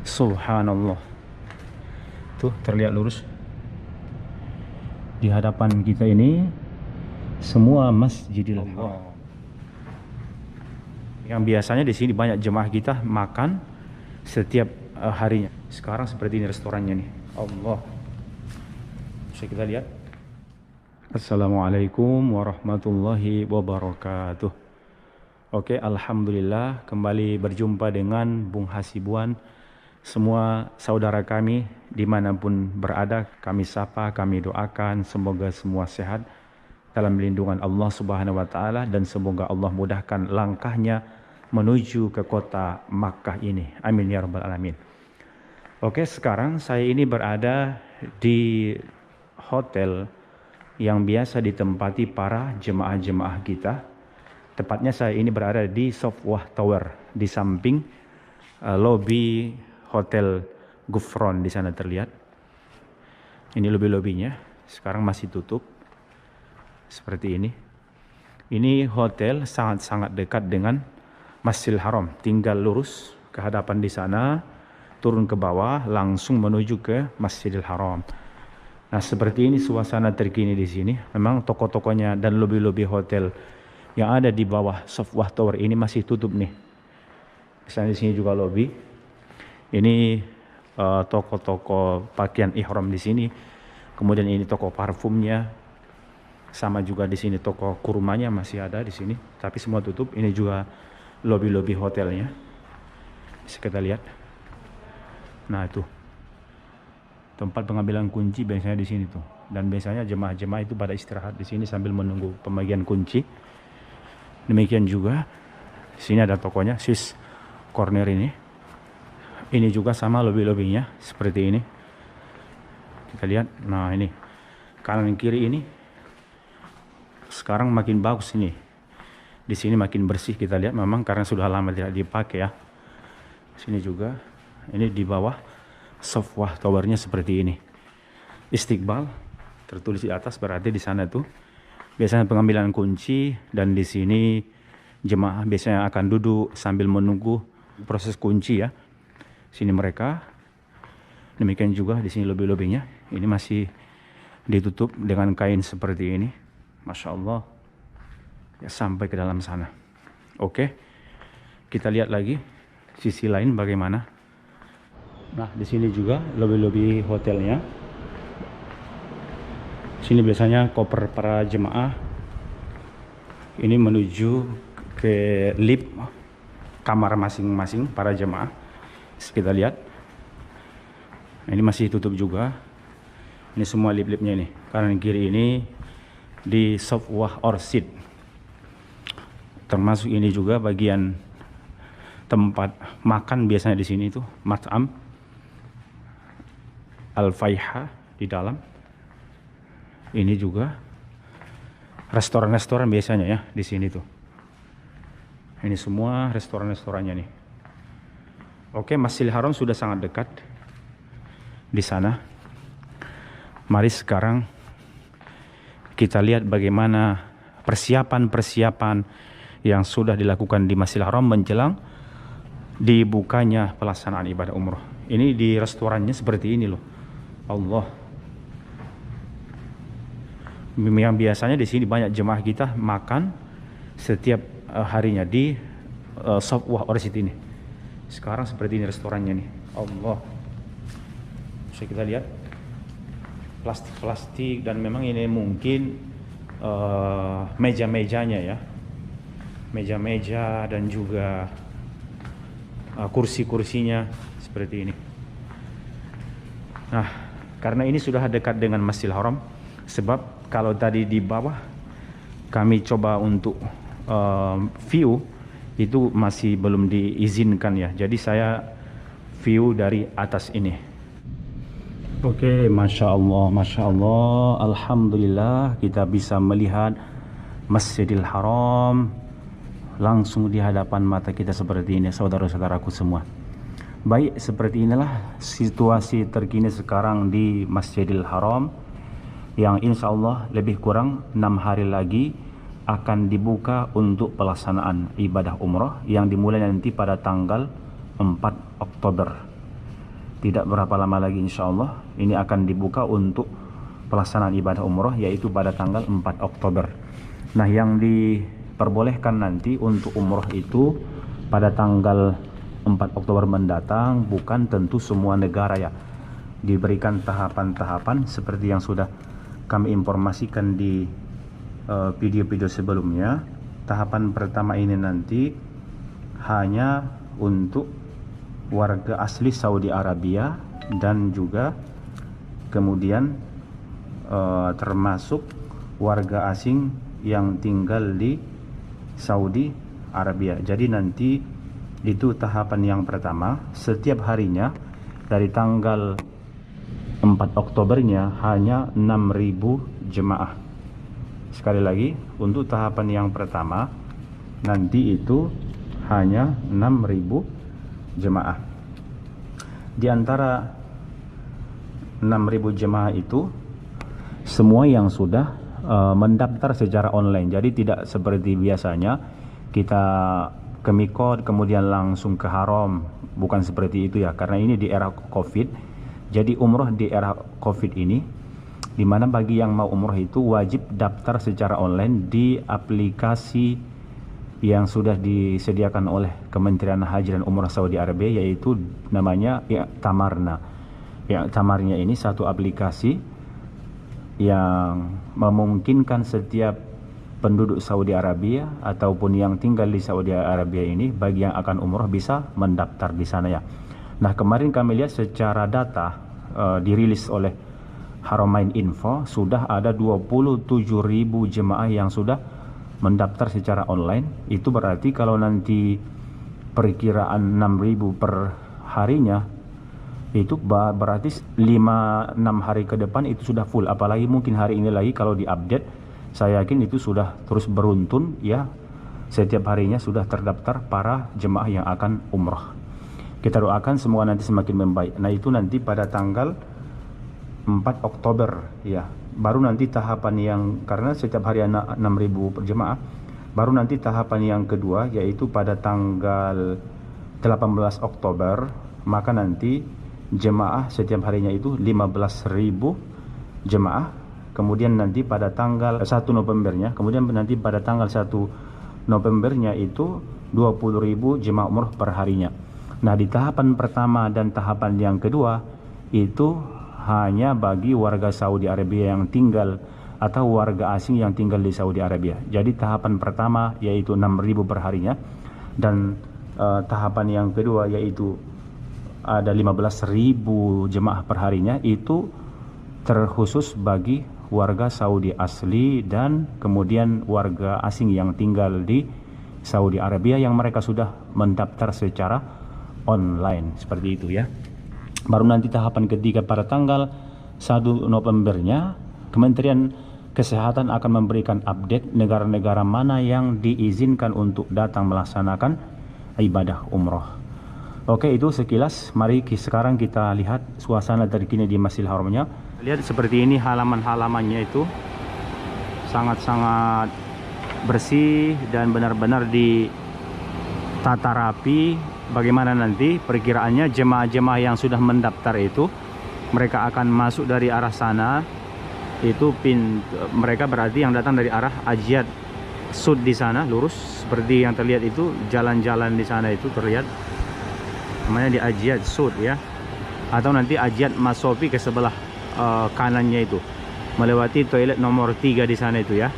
Subhanallah. Tuh terlihat lurus. Di hadapan kita ini semua Masjidil Haram. Yang biasanya di sini banyak jemaah kita makan setiap harinya. Sekarang seperti ini restorannya nih. Allah. Bisa kita lihat. Assalamualaikum warahmatullahi wabarakatuh. Oke, alhamdulillah kembali berjumpa dengan Bung Hasibuan. Semua saudara kami dimanapun berada, kami sapa, kami doakan semoga semua sehat dalam lindungan Allah Subhanahu wa Ta'ala, dan semoga Allah mudahkan langkahnya menuju ke kota Makkah ini. Amin ya rabbal alamin. Oke, sekarang saya ini berada di hotel yang biasa ditempati para jemaah-jemaah kita. Tepatnya saya ini berada di Sofwah Tower, di samping lobi Hotel Gufron di sana terlihat. Ini lobi-lobinya. Sekarang masih tutup. Seperti ini. Ini hotel sangat-sangat dekat dengan Masjidil Haram. Tinggal lurus ke hadapan di sana, turun ke bawah, langsung menuju ke Masjidil Haram. Nah, seperti ini suasana terkini di sini. Memang toko-tokonya dan lobi-lobi hotel yang ada di bawah Sofwah Tower ini masih tutup nih. Misalnya di sini juga lobi. Ini toko-toko pakaian ihram di sini. Kemudian ini toko parfumnya. Sama juga di sini toko kurmanya masih ada di sini, tapi semua tutup. Ini juga lobi-lobi hotelnya. Bisa kita lihat. Nah, itu tempat pengambilan kunci biasanya di sini tuh. Dan biasanya jemaah-jemaah itu pada istirahat di sini sambil menunggu pembagian kunci. Demikian juga di sini ada tokonya Swiss Corner ini. Ini juga sama lobi-lobinya seperti ini. Kita lihat. Nah, ini kanan kiri ini sekarang makin bagus ini. Di sini makin bersih kita lihat, memang karena sudah lama tidak dipakai ya. Sini juga. Ini di bawah Sofwah Towernya seperti ini. Istiqbal tertulis di atas, berarti di sana tuh biasanya pengambilan kunci, dan di sini jemaah biasanya akan duduk sambil menunggu proses kunci ya. Sini mereka. Demikian juga di sini lobi-lobinya. Ini masih ditutup dengan kain seperti ini. Masya Allah. Ya, sampai ke dalam sana. Oke. Kita lihat lagi sisi lain bagaimana. Nah, di sini juga lobi-lobi hotelnya. Sini biasanya koper para jemaah ini menuju ke lift kamar masing-masing para jemaah. Kita lihat. Ini masih tutup juga. Ini semua lift-liftnya ini. Kanan kiri ini di Sofwah Orchid. Termasuk ini juga bagian tempat makan biasanya di sini itu Mat'am Al-Faiha di dalam. Ini juga restoran-restoran biasanya ya di sini tuh. Ini semua restoran-restorannya nih. Oke, Masjidil Haram sudah sangat dekat di sana. Mari sekarang kita lihat bagaimana persiapan-persiapan yang sudah dilakukan di Masjidil Haram menjelang dibukanya pelaksanaan ibadah umroh. Ini di restorannya seperti ini loh. Allah. Yang biasanya di sini banyak jemaah kita makan setiap harinya di Sofwah Orchid ini. Sekarang seperti ini restorannya nih. Allah. Bisa kita lihat plastik-plastik, dan memang ini mungkin meja-mejanya ya. Meja-meja dan juga kursi-kursinya seperti ini. Nah, karena ini sudah dekat dengan Masjidil Haram, sebab kalau tadi di bawah kami coba untuk view itu masih belum diizinkan ya. Jadi saya view dari atas ini. Oke, Masya Allah, Alhamdulillah kita bisa melihat Masjidil Haram langsung di hadapan mata kita seperti ini, saudara-saudaraku semua. Baik, seperti inilah situasi terkini sekarang di Masjidil Haram, yang insya Allah lebih kurang 6 hari lagi akan dibuka untuk pelaksanaan ibadah umrah yang dimulai nanti pada tanggal 4 Oktober. tidak berapa lama lagi insya Allah ini akan dibuka untuk pelaksanaan ibadah umroh, yaitu pada tanggal 4 Oktober. Nah, yang diperbolehkan nanti untuk umroh itu pada tanggal 4 Oktober mendatang, bukan tentu semua negara ya. Diberikan tahapan-tahapan seperti yang sudah kami informasikan di video-video sebelumnya. Tahapan pertama ini nanti hanya untuk warga asli Saudi Arabia dan juga kemudian termasuk warga asing yang tinggal di Saudi Arabia. Jadi nanti itu tahapan yang pertama. Setiap harinya dari tanggal 4 Oktobernya hanya 6.000 jemaah. Sekali lagi, untuk tahapan yang pertama nanti itu hanya 6.000 jemaah. Di antara 6.000 jemaah itu semua yang sudah mendaftar secara online. Jadi tidak seperti biasanya kita ke mikot kemudian langsung ke haram. Bukan seperti itu ya, karena ini di era Covid. Jadi umroh di era Covid ini, dimana bagi yang mau umroh itu wajib daftar secara online di aplikasi yang sudah disediakan oleh Kementerian Haji dan Umrah Saudi Arabia, yaitu namanya I'tamarna. I'tamarnya ini satu aplikasi yang memungkinkan setiap penduduk Saudi Arabia ataupun yang tinggal di Saudi Arabia ini, bagi yang akan umrah bisa mendaftar di sana ya. Nah, kemarin kami lihat secara data dirilis oleh Haramain Info, sudah ada 27.000 jemaah yang sudah mendaftar secara online. Itu berarti kalau nanti perkiraan 6.000 per harinya, itu berarti 5-6 hari ke depan itu sudah full. Apalagi mungkin hari ini lagi kalau diupdate, saya yakin itu sudah terus beruntun ya. Setiap harinya sudah terdaftar para jemaah yang akan umrah. Kita doakan semua nanti semakin membaik. Nah, itu nanti pada tanggal 4 Oktober ya. Baru nanti tahapan yang, karena setiap hari 6.000 per jemaah, baru nanti tahapan yang kedua yaitu pada tanggal 18 Oktober, maka nanti jemaah setiap harinya itu 15.000 jemaah. Kemudian nanti pada tanggal 1 Novembernya, kemudian nanti pada tanggal 1 Novembernya itu 20.000 jemaah umroh per harinya. Nah, di tahapan pertama dan tahapan yang kedua itu hanya bagi warga Saudi Arabia yang tinggal atau warga asing yang tinggal di Saudi Arabia. Jadi tahapan pertama yaitu 6.000 per harinya, dan tahapan yang kedua yaitu ada 15.000 jemaah per harinya, itu terkhusus bagi warga Saudi asli dan kemudian warga asing yang tinggal di Saudi Arabia yang mereka sudah mendaftar secara online, seperti itu ya. Baru nanti tahapan ketiga pada tanggal 1 Novembernya, Kementerian Kesehatan akan memberikan update negara-negara mana yang diizinkan untuk datang melaksanakan ibadah umroh. Oke, itu sekilas. Mari sekarang kita lihat suasana terkini di Masjidil Haramnya. Lihat seperti ini halaman-halamannya itu sangat-sangat bersih dan benar-benar ditata rapi. Bagaimana nanti perkiraannya jemaah-jemaah yang sudah mendaftar itu, mereka akan masuk dari arah sana. Itu mereka berarti yang datang dari arah Ajiat Sud di sana, lurus seperti yang terlihat itu, jalan-jalan di sana itu terlihat namanya di Ajiat Sud ya, atau nanti Ajiat Masofi ke sebelah kanannya itu, melewati toilet nomor 3 di sana itu ya.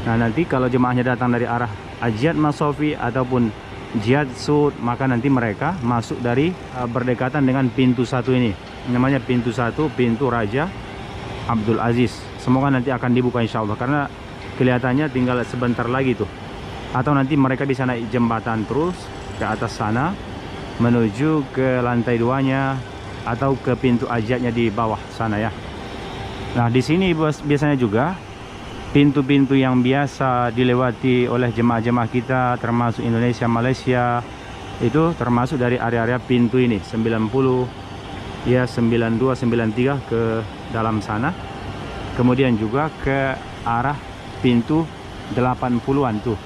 Nah, nanti kalau jemaahnya datang dari arah Ajiat Masofi ataupun Jihad Sud, maka nanti mereka masuk dari berdekatan dengan pintu 1 ini, namanya pintu 1, pintu Raja Abdul Aziz. Semoga nanti akan dibuka insya Allah, karena kelihatannya tinggal sebentar lagi tuh. Atau nanti mereka di sana jembatan terus ke atas sana menuju ke lantai 2-nya atau ke pintu Ajiatnya di bawah sana ya. Nah, di sini biasanya juga pintu-pintu yang biasa dilewati oleh jemaah-jemaah kita termasuk Indonesia, Malaysia, itu termasuk dari area-area pintu ini 90 ya, 92, 93 ke dalam sana. Kemudian juga ke arah pintu 80-an tuh,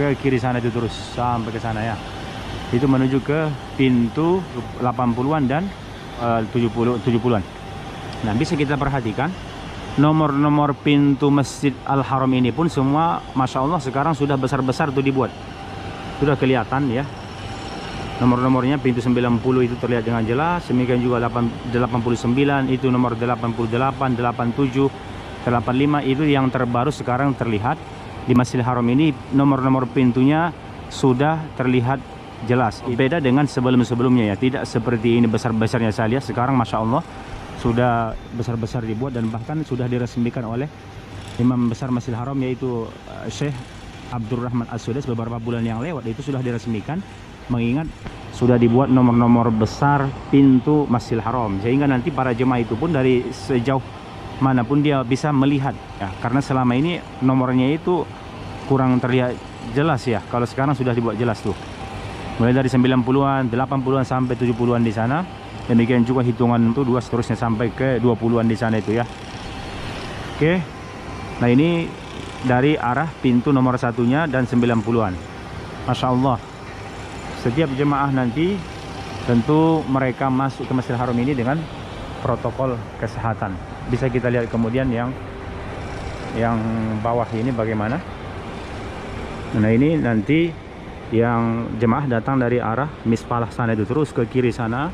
ke kiri sana itu terus sampai ke sana ya. Itu menuju ke pintu 80-an dan 70-an. Nah, bisa kita perhatikan nomor-nomor pintu Masjid Al-Haram ini pun semua Masya Allah sekarang sudah besar-besar tuh dibuat. Sudah kelihatan ya. Nomor-nomornya pintu 90 itu terlihat dengan jelas. Demikian juga 89 itu nomor 88, 87, 85 itu yang terbaru sekarang terlihat di Masjidil Haram ini. Nomor-nomor pintunya sudah terlihat jelas. Beda dengan sebelum-sebelumnya ya. Tidak seperti ini besar-besarnya saya lihat. Sekarang Masya Allah sudah besar-besar dibuat dan bahkan sudah diresmikan oleh Imam Besar Masjidil Haram yaitu Syekh Abdurrahman As-Sudais beberapa bulan yang lewat. Itu sudah diresmikan, mengingat sudah dibuat nomor-nomor besar pintu Masjidil Haram sehingga nanti para jemaah itu pun dari sejauh manapun dia bisa melihat ya, karena selama ini nomornya itu kurang terlihat jelas ya. Kalau sekarang sudah dibuat jelas tuh, mulai dari 90-an, 80-an sampai 70-an di sana. Demikian juga hitungan itu 2 seterusnya sampai ke 20-an di sana itu ya. Oke. Nah, ini dari arah pintu nomor satunya dan 90-an. Masya Allah. Setiap jemaah nanti tentu mereka masuk ke Masjidil Haram ini dengan protokol kesehatan. Bisa kita lihat kemudian yang bawah ini bagaimana. Nah, ini nanti yang jemaah datang dari arah Mispalah sana itu terus ke kiri sana.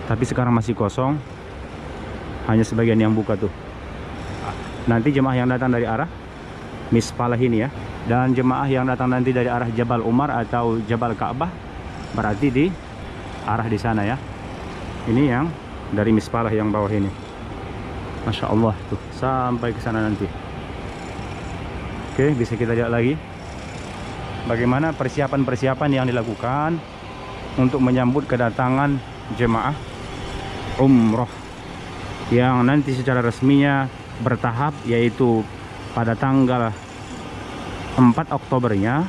Tapi sekarang masih kosong. Hanya sebagian yang buka tuh. Nanti jemaah yang datang dari arah Mispalah ini ya. Dan jemaah yang datang nanti dari arah Jabal Umar atau Jabal Ka'bah berarti di arah di sana ya. Ini yang dari Mispalah yang bawah ini. Masya Allah tuh sampai ke sana nanti. Oke, bisa kita lihat lagi bagaimana persiapan-persiapan yang dilakukan untuk menyambut kedatangan jemaah umroh yang nanti secara resminya bertahap, yaitu pada tanggal 4 Oktobernya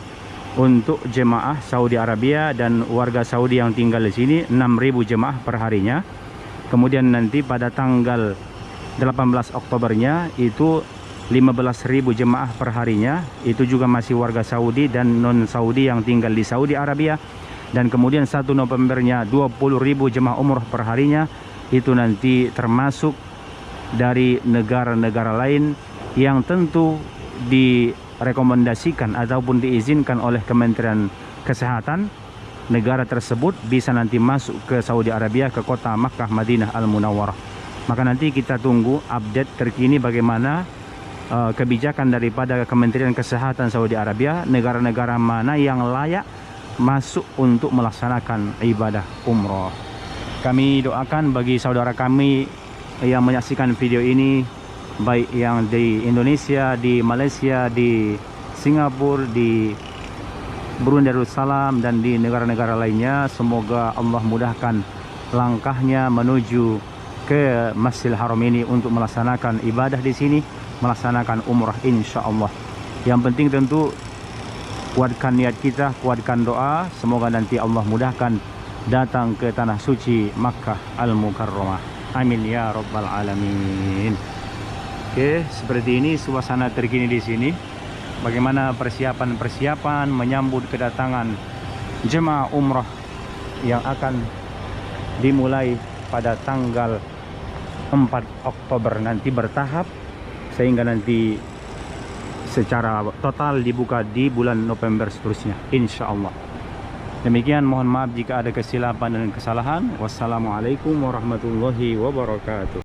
untuk jemaah Saudi Arabia dan warga Saudi yang tinggal di sini 6.000 jemaah per harinya. Kemudian nanti pada tanggal 18 Oktobernya itu 15.000 jemaah per harinya. Itu juga masih warga Saudi dan non Saudi yang tinggal di Saudi Arabia. Dan kemudian 1 Novembernya 20.000 jemaah umroh per harinya. Itu nanti termasuk dari negara-negara lain yang tentu direkomendasikan ataupun diizinkan oleh Kementerian Kesehatan. Negara tersebut bisa nanti masuk ke Saudi Arabia, ke kota Makkah Madinah Al-Munawwarah. Maka nanti kita tunggu update terkini bagaimana kebijakan daripada Kementerian Kesehatan Saudi Arabia, negara-negara mana yang layak masuk untuk melaksanakan ibadah umroh. Kami doakan bagi saudara kami yang menyaksikan video ini, baik yang di Indonesia, di Malaysia, di Singapura, di Brunei Darussalam dan di negara-negara lainnya, semoga Allah mudahkan langkahnya menuju ke Masjidil Haram ini untuk melaksanakan ibadah di sini, melaksanakan umrah insya Allah. Yang penting tentu kuatkan niat kita, kuatkan doa, semoga nanti Allah mudahkan datang ke tanah suci Makkah Al-Mukarramah. Amin ya rabbal alamin. Oke, seperti ini suasana terkini di sini. Bagaimana persiapan-persiapan menyambut kedatangan jemaah umrah yang akan dimulai pada tanggal 4 Oktober nanti bertahap, sehingga nanti secara total dibuka di bulan November seterusnya insya Allah. Demikian, mohon maaf jika ada kesilapan dan kesalahan. Wassalamualaikum warahmatullahi wabarakatuh.